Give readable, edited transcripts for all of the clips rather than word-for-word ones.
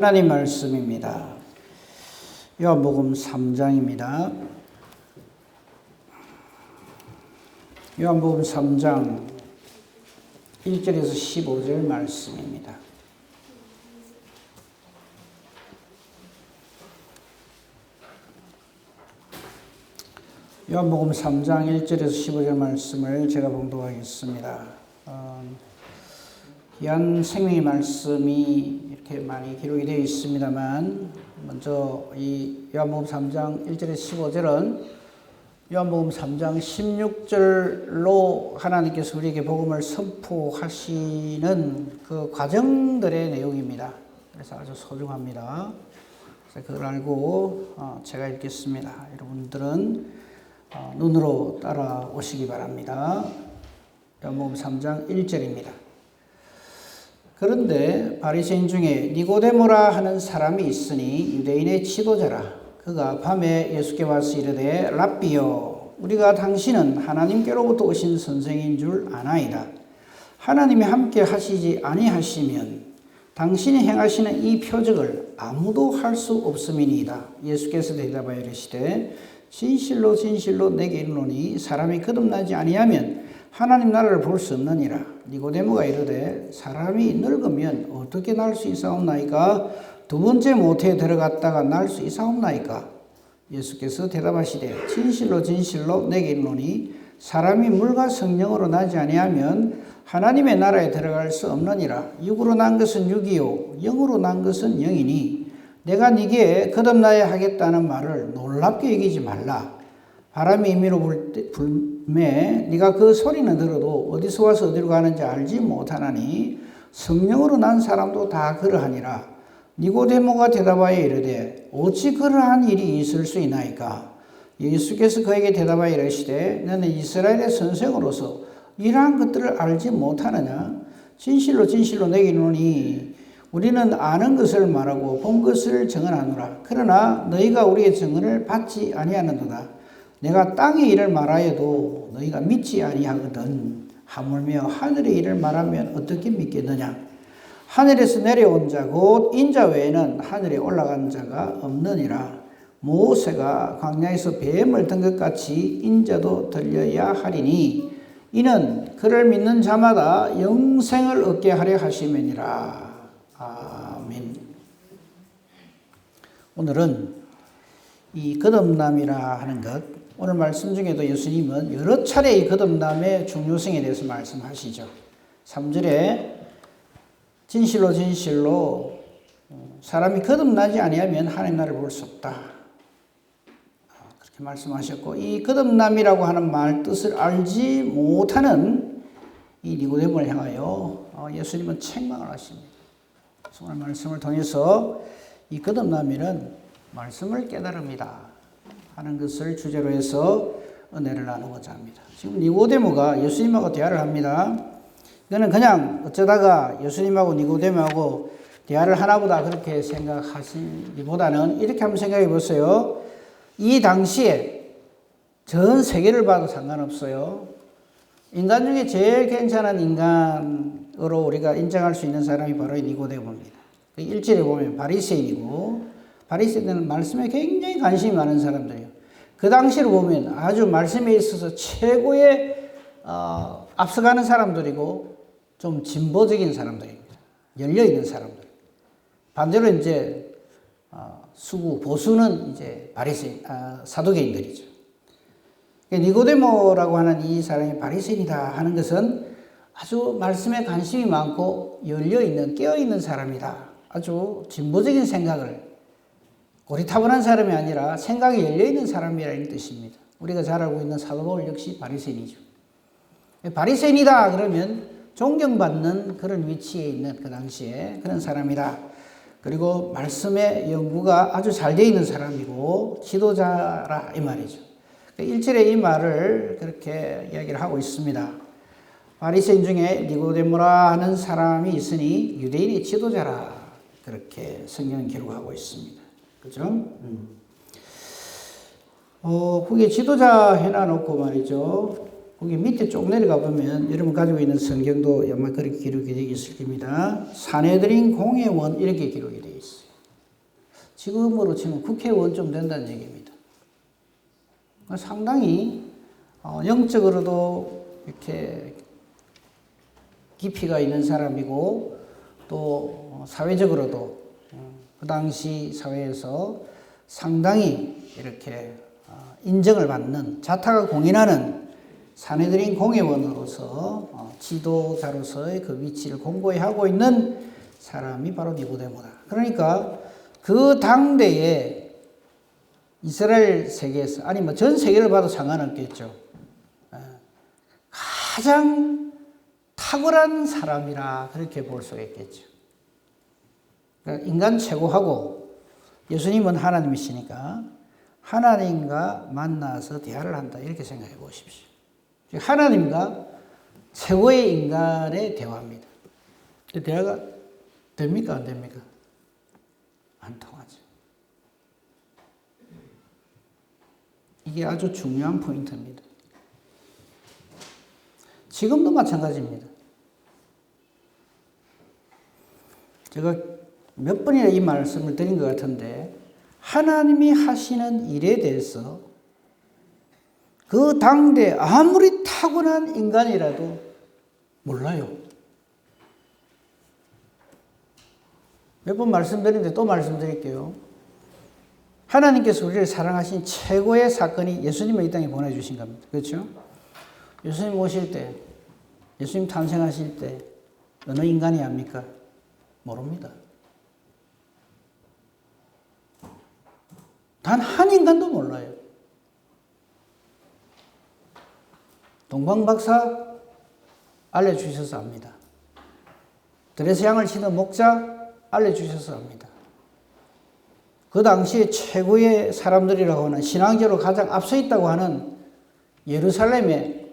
하나님 말씀입니다. 요한복음 3장입니다. 요한복음 3장 1절에서 15절 말씀입니다. 요한복음 3장 1절에서 15절 말씀을 제가 봉독하겠습니다. 귀한 생명의 말씀이 이렇게 많이 기록이 되어 있습니다만, 먼저 이 요한복음 3장 1절에서 15절은 요한복음 3장 16절로 하나님께서 우리에게 복음을 선포하시는 그 과정들의 내용입니다. 그래서 아주 소중합니다. 그래서 그걸 알고 제가 읽겠습니다. 여러분들은 눈으로 따라오시기 바랍니다. 요한복음 3장 1절입니다. 그런데 바리새인 중에 니고데모라 하는 사람이 있으니 유대인의 지도자라. 그가 밤에 예수께 와서 이르되 랍비여, 우리가 당신은 하나님께로부터 오신 선생인 줄 아나이다. 하나님이 함께 하시지 아니하시면 당신이 행하시는 이 표적을 아무도 할 수 없음이니이다. 예수께서 대답하여 이르시되 진실로 진실로 내게 이르노니 사람이 거듭나지 아니하면 하나님 나라를 볼 수 없느니라. 니고데모가 이르되 사람이 늙으면 어떻게 날 수 있사옵나이까? 두 번째 모태에 들어갔다가 날 수 있사옵나이까? 예수께서 대답하시되 진실로 진실로 내게 이르노니 사람이 물과 성령으로 나지 아니하면 하나님의 나라에 들어갈 수 없느니라. 육으로 난 것은 육이요 영으로 난 것은 영이니 내가 네게 거듭나야 하겠다는 말을 놀랍게 여기지 말라. 바람이 임의로 불매 네가 그 소리는 들어도 어디서 와서 어디로 가는지 알지 못하나니 성령으로 난 사람도 다 그러하니라. 니고데모가 대답하여 이르되 어찌 그러한 일이 있을 수 있나이까? 예수께서 그에게 대답하여 이르시되 너는 이스라엘의 선생으로서 이러한 것들을 알지 못하느냐? 진실로 진실로 내게 이르노니 우리는 아는 것을 말하고 본 것을 증언하노라. 그러나 너희가 우리의 증언을 받지 아니하는도다. 내가 땅의 일을 말하여도 너희가 믿지 아니하거든. 하물며 하늘의 일을 말하면 어떻게 믿겠느냐? 하늘에서 내려온 자 곧 인자 외에는 하늘에 올라간 자가 없느니라. 모세가 광야에서 뱀을 든 것 같이 인자도 들려야 하리니 이는 그를 믿는 자마다 영생을 얻게 하려 하심이니라. 아멘. 오늘은 이 거듭남이라 하는 것, 오늘 말씀 중에도 예수님은 여러 차례 이 거듭남의 중요성에 대해서 말씀하시죠. 3절에 진실로 진실로 사람이 거듭나지 아니하면 하나님 나라를 볼 수 없다. 그렇게 말씀하셨고, 이 거듭남이라고 하는 말 뜻을 알지 못하는 이 니고데모를 향하여 예수님은 책망을 하십니다. 그래서 오늘 말씀을 통해서 이 거듭남이는 말씀을 깨달음이다 하는 것을 주제로 해서 은혜를 나누고자 합니다. 지금 니고데모가 예수님하고 대화를 합니다. 이거는 그냥 어쩌다가 예수님하고 니고데모하고 대화를 하나보다 그렇게 생각하시기보다는 이렇게 한번 생각해 보세요. 이 당시에 전 세계를 봐도 상관없어요. 인간 중에 제일 괜찮은 인간으로 우리가 인정할 수 있는 사람이 바로 니고데모입니다. 1절에 보면 바리새인이고, 바리새인들은 말씀에 굉장히 관심이 많은 사람들이에요. 그 당시로 보면 아주 말씀에 있어서 최고의 앞서가는 사람들이고 좀 진보적인 사람들입니다. 열려있는 사람들. 반대로 이제 보수는 이제 바리새인, 사두개인들이죠. 니고데모라고 하는 이 사람이 바리새인이다 하는 것은 아주 말씀에 관심이 많고 열려있는, 깨어있는 사람이다. 아주 진보적인 생각을, 고리타분한 사람이 아니라 생각이 열려있는 사람이라는 뜻입니다. 우리가 잘 알고 있는 사도 바울 역시 바리새인이죠. 바리새인이다 그러면 존경받는 그런 위치에 있는 그 당시에 그런 사람이다. 그리고 말씀의 연구가 아주 잘 되어 있는 사람이고 지도자라 이 말이죠. 1절에 이 말을 그렇게 이야기를 하고 있습니다. 바리새인 중에 니고데모라 하는 사람이 있으니 유대인의 지도자라, 그렇게 성경은 기록하고 있습니다. 그죠? 거기에 지도자 해놔놓고 말이죠. 거기 밑에 쭉 내려가 보면 여러분 가지고 있는 성경도 아마 그렇게 기록이 되어 있을 겁니다. 사내들인 공회원 이렇게 기록이 되어 있어요. 지금으로 치면 국회의원쯤 된다는 얘기입니다. 상당히 영적으로도 이렇게 깊이가 있는 사람이고 또 사회적으로도 그 당시 사회에서 상당히 이렇게 인정을 받는, 자타가 공인하는 사내들인 공회원으로서 지도자로서의 그 위치를 공고히 하고 있는 사람이 바로 니고데모다. 그러니까 그 당대에 이스라엘 세계에서, 아니 뭐 전 세계를 봐도 상관없겠죠. 가장 탁월한 사람이라 그렇게 볼 수가 있겠죠. 그러니까 인간 최고하고 예수님은 하나님이시니까 하나님과 만나서 대화를 한다, 이렇게 생각해 보십시오. 하나님과 최고의 인간의 대화입니다. 대화가 됩니까 안 됩니까? 안 통하죠. 이게 아주 중요한 포인트입니다. 지금도 마찬가지입니다. 제가 몇 번이나 이 말씀을 드린 것 같은데, 하나님이 하시는 일에 대해서 그 당대 아무리 타고난 인간이라도 몰라요. 몇 번 말씀드렸는데 또 말씀드릴게요. 하나님께서 우리를 사랑하신 최고의 사건이 예수님을 이 땅에 보내주신 겁니다. 그렇죠? 예수님 오실 때, 예수님 탄생하실 때 어느 인간이 압니까? 모릅니다. 단 한 인간도 몰라요. 동방박사 알려주셔서 압니다. 들에서 양을 치는 목자 알려주셔서 압니다. 그 당시에 최고의 사람들이라고 하는, 신앙적으로 가장 앞서 있다고 하는 예루살렘의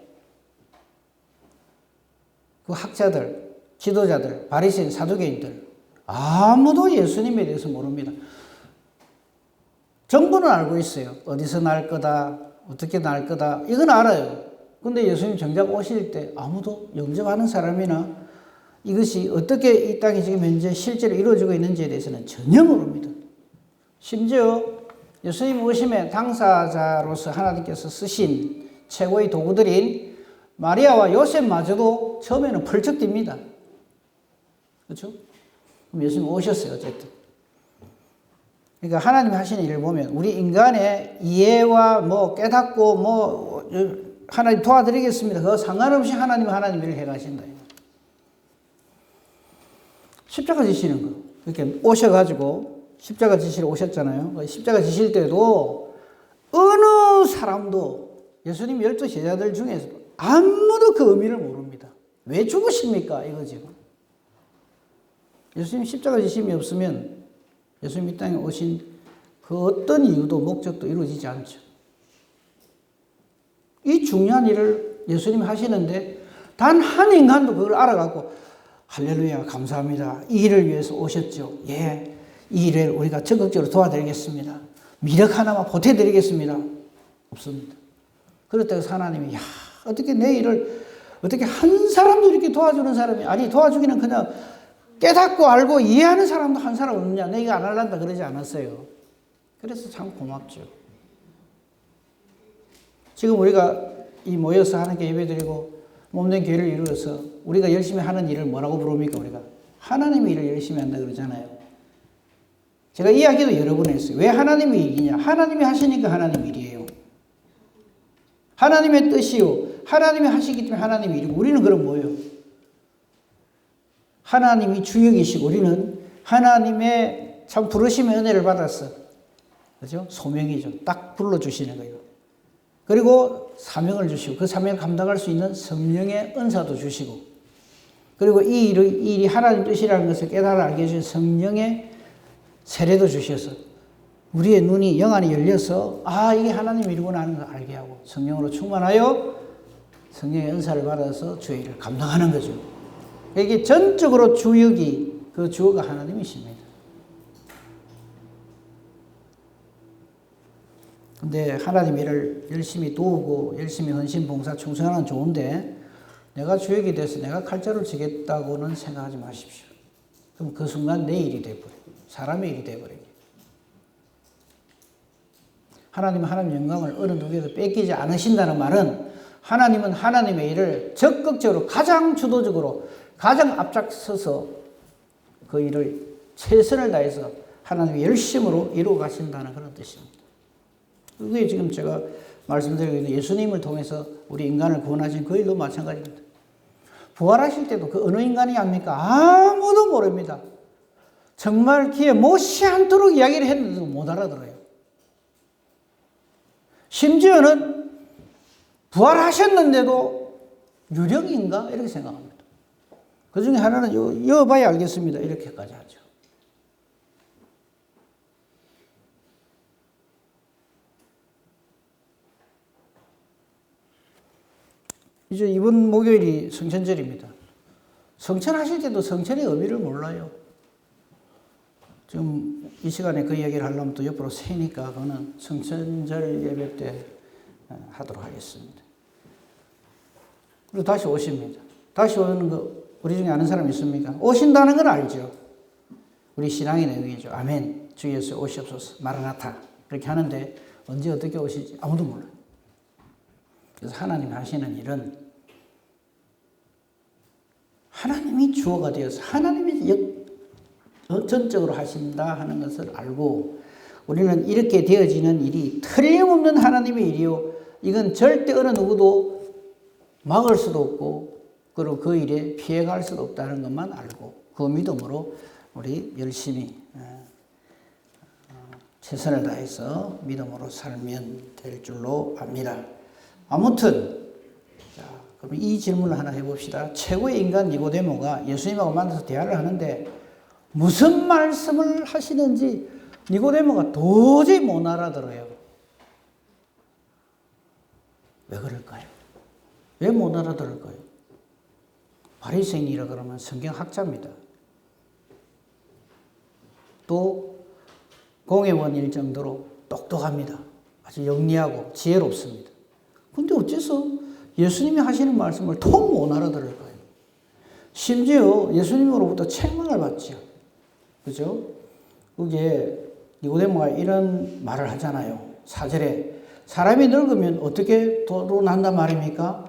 그 학자들, 지도자들, 바리새인, 사두개인들, 아무도 예수님에 대해서 모릅니다. 정부는 알고 있어요. 어디서 날 거다, 어떻게 날 거다, 이건 알아요. 근데 예수님 정작 오실 때 아무도 영접하는 사람이나 이것이 어떻게 이 땅에 지금 현재 실제로 이루어지고 있는지에 대해서는 전혀 모릅니다. 심지어 예수님 오심의 당사자로서 하나님께서 쓰신 최고의 도구들인 마리아와 요셉마저도 처음에는 펄쩍 뜁니다. 그렇죠? 그럼 예수님 오셨어요, 어쨌든. 그러니까 하나님이 하시는 일을 보면 우리 인간의 이해와 뭐 깨닫고 뭐 하나님 도와드리겠습니다. 그거 상관없이 하나님은 하나님 일을 해가신다. 십자가 지시는 거. 이렇게 오셔가지고 십자가 지시러 오셨잖아요. 십자가 지실 때도 어느 사람도 예수님 12 제자들 중에서 아무도 그 의미를 모릅니다. 왜 죽으십니까? 이거 지금. 예수님 십자가 지심이 없으면 예수님 이 땅에 오신 그 어떤 이유도 목적도 이루어지지 않죠. 이 중요한 일을 예수님이 하시는데 단 한 인간도 그걸 알아갖고 할렐루야 감사합니다. 이 일을 위해서 오셨죠. 예, 이 일을 우리가 적극적으로 도와드리겠습니다. 미력 하나만 보태드리겠습니다. 없습니다. 그렇다고 하나님이 야 어떻게 내 일을 어떻게 한 사람도 이렇게 도와주는 사람이 아니 도와주기는 그냥 깨닫고 알고 이해하는 사람도 한 사람 없느냐 내가 안 할란다 그러지 않았어요. 그래서 참 고맙죠. 지금 우리가 이 모여서 하나님께 예배드리고 몸된 교회를 이루어서 우리가 열심히 하는 일을 뭐라고 부릅니까? 우리가 하나님의 일을 열심히 한다 그러잖아요. 제가 이야기도 여러 번 했어요. 왜 하나님의 일이냐? 하나님이 하시니까 하나님 일이에요. 하나님의 뜻이요. 하나님이 하시기 때문에 하나님의 일이고 우리는 그럼 뭐예요? 하나님이 주역이시고 우리는 하나님의 참 부르심의 은혜를 받았어. 그죠? 소명이죠. 딱 불러주시는 거예요. 그리고 사명을 주시고 그 사명을 감당할 수 있는 성령의 은사도 주시고 그리고 이 일이 하나님 뜻이라는 것을 깨달아 알게 해주신 성령의 세례도 주셔서 우리의 눈이 영안이 열려서 아 이게 하나님 일이구나 하는 걸 알게 하고 성령으로 충만하여 성령의 은사를 받아서 주의 일을 감당하는 거죠. 이게 전적으로 주역이 그 주어가 하나님이십니다. 근데 하나님 일을 열심히 도우고 열심히 헌신 봉사 충성하는 건 좋은데 내가 주역이 돼서 내가 칼자루를 지겠다고는 생각하지 마십시오. 그럼 그 순간 내 일이 돼버려요. 사람의 일이 돼버려요. 하나님은 하나님 영광을 어느 누구에도 뺏기지 않으신다는 말은 하나님은 하나님의 일을 적극적으로 가장 주도적으로 가장 앞장서서 그 일을 최선을 다해서 하나님의 열심으로 이루어 가신다는 그런 뜻입니다. 그게 지금 제가 말씀드리고 있는 예수님을 통해서 우리 인간을 구원하신 그 일도 마찬가지입니다. 부활하실 때도 그 어느 인간이 합니까? 아무도 모릅니다. 정말 귀에 못이 않도록 이야기를 했는데도 못 알아들어요. 심지어는 부활하셨는데도 유령인가? 이렇게 생각합니다. 그 중에 하나는 여봐야 알겠습니다. 이렇게까지 하죠. 이제 이번 목요일이 성천절입니다. 성천하실 때도 성천의 의미를 몰라요. 지금 이 시간에 그 얘기를 하려면 또 옆으로 새니까 그거는 성천절 예배 때 하도록 하겠습니다. 그리고 다시 오십니다. 다시 오는 거 우리 중에 아는 사람 있습니까? 오신다는 건 알죠. 우리 신앙의 내용이죠. 아멘. 주 예수 오시옵소서. 마라나타. 그렇게 하는데 언제 어떻게 오실지 아무도 몰라요. 그래서 하나님 하시는 일은 하나님이 주어가 되어서 하나님이 전적으로 하신다 하는 것을 알고 우리는 이렇게 되어지는 일이 틀림없는 하나님의 일이요. 이건 절대 어느 누구도 막을 수도 없고 그리고 그 일에 피해갈 수도 없다는 것만 알고 그 믿음으로 우리 열심히 최선을 다해서 믿음으로 살면 될 줄로 압니다. 아무튼 자, 그럼 이 질문을 하나 해봅시다. 최고의 인간 니고데모가 예수님하고 만나서 대화를 하는데 무슨 말씀을 하시는지 니고데모가 도저히 못 알아들어요. 왜 그럴까요? 왜 못 알아들을까요? 바리새인이라 그러면 성경학자입니다. 또 공회원일 정도로 똑똑합니다. 아주 영리하고 지혜롭습니다. 근데 어째서 예수님이 하시는 말씀을 통 못 알아들을까요? 심지어 예수님으로부터 책망을 받죠. 그죠? 그게 니고데모가 이런 말을 하잖아요. 4절에 사람이 늙으면 어떻게 도로 난단 말입니까?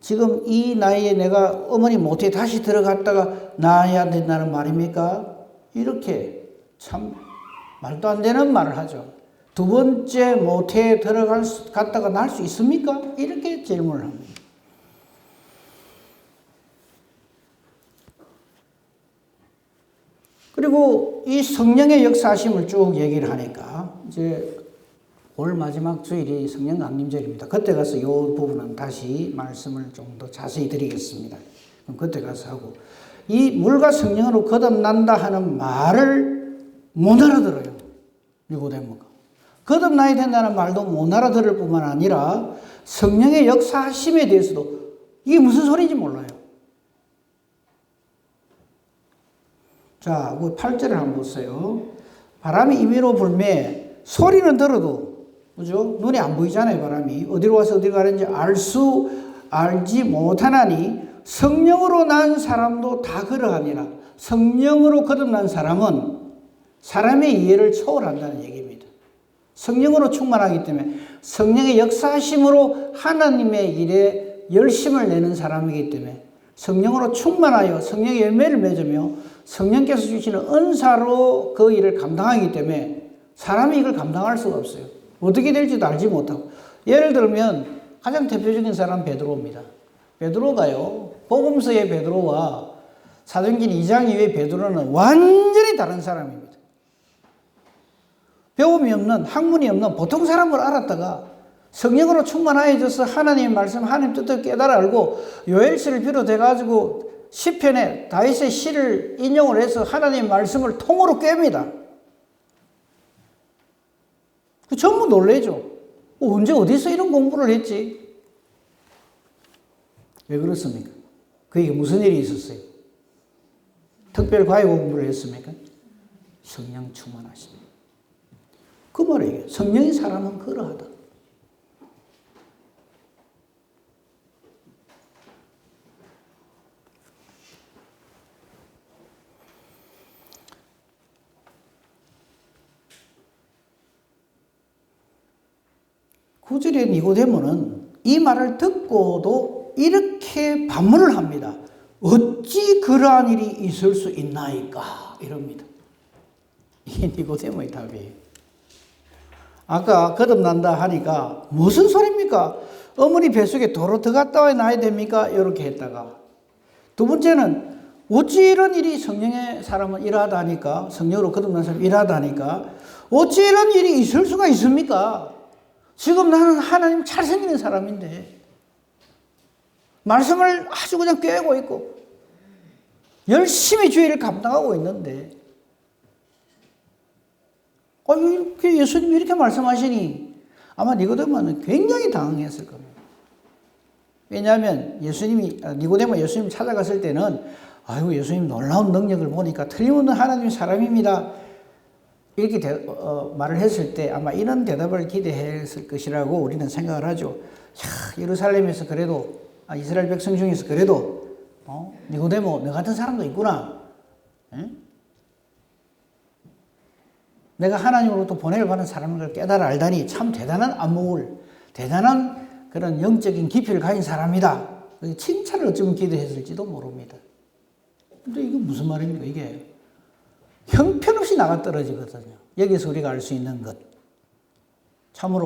지금 이 나이에 내가 어머니 모태에 다시 들어갔다가 나야 된다는 말입니까? 이렇게 참 말도 안 되는 말을 하죠. 두 번째 모태에 갔다가 날 수 있습니까? 이렇게 질문을 합니다. 그리고 이 성령의 역사하심을 쭉 얘기를 하니까 이제 올 마지막 주일이 성령 강림절입니다. 그때 가서 이 부분은 다시 말씀을 좀 더 자세히 드리겠습니다. 그럼 그때 가서 하고 이 물과 성령으로 거듭난다 하는 말을 못 알아들어요. 니고데모가. 거듭나야 된다는 말도 못 알아들을 뿐만 아니라 성령의 역사하심에 대해서도 이게 무슨 소리인지 몰라요. 자, 8절을 한번 보세요. 바람이 임의로 불매 소리는 들어도 그죠? 눈에 안 보이잖아요, 바람이. 어디로 와서 어디로 가는지 알지 못하나니 성령으로 난 사람도 다 그러하니라. 성령으로 거듭난 사람은 사람의 이해를 초월한다는 얘기입니다. 성령으로 충만하기 때문에 성령의 역사하심으로 하나님의 일에 열심을 내는 사람이기 때문에 성령으로 충만하여 성령의 열매를 맺으며 성령께서 주시는 은사로 그 일을 감당하기 때문에 사람이 이걸 감당할 수가 없어요. 어떻게 될지도 알지 못하고. 예를 들면 가장 대표적인 사람 베드로입니다. 베드로가요. 복음서의 베드로와 사도행전 2장 이후의 베드로는 완전히 다른 사람입니다. 배움이 없는 학문이 없는 보통 사람을 알았다가 성령으로 충만하여져서 하나님의 말씀, 하나님 뜻을 깨달아 알고 요엘시를 비롯해가지고 시편에 다윗의 시를 인용을 해서 하나님의 말씀을 통으로 꿰입니다. 전부 놀래죠. 언제 어디서 이런 공부를 했지? 왜 그렇습니까? 그에게 무슨 일이 있었어요? 특별 과외 공부를 했습니까? 성령 충만하십니다. 그 말이에요. 성령의 사람은 그러하다. 9절에 니고데모는 이 말을 듣고도 이렇게 반문을 합니다. 어찌 그러한 일이 있을 수 있나이까? 이럽니다. 이게 니고데모의 답이에요. 아까 거듭난다 하니까 무슨 소리입니까? 어머니 뱃속에 도로 들어갔다 와 나야 됩니까? 이렇게 했다가 두 번째는 어찌 이런 일이 성령의 사람은 일하다니까, 성령으로 거듭난 사람이 일하다니까 어찌 이런 일이 있을 수가 있습니까? 지금 나는 하나님 잘생기는 사람인데 말씀을 아주 그냥 꿰고 있고 열심히 주의를 감당하고 있는데 이렇게 예수님이 이렇게 말씀하시니 아마 니고데모는 굉장히 당황했을 겁니다. 왜냐하면 니고데모 예수님 찾아갔을 때는 아이고 예수님 놀라운 능력을 보니까 틀림없는 하나님의 사람입니다. 이렇게 말을 했을 때 아마 이런 대답을 기대했을 것이라고 우리는 생각을 하죠. 예루살렘에서 그래도 이스라엘 백성 중에서 그래도 니고데모 너 같은 사람도 있구나. 에? 내가 하나님으로부터 보내를 받은 사람인 걸 깨달아 알다니 참 대단한 안목을, 대단한 그런 영적인 깊이를 가진 사람이다. 칭찬을 어쩌면 기대했을지도 모릅니다. 근데 이게 무슨 말입니까? 이게 형편없이 나가 떨어지거든요. 여기서 우리가 알 수 있는 것. 참으로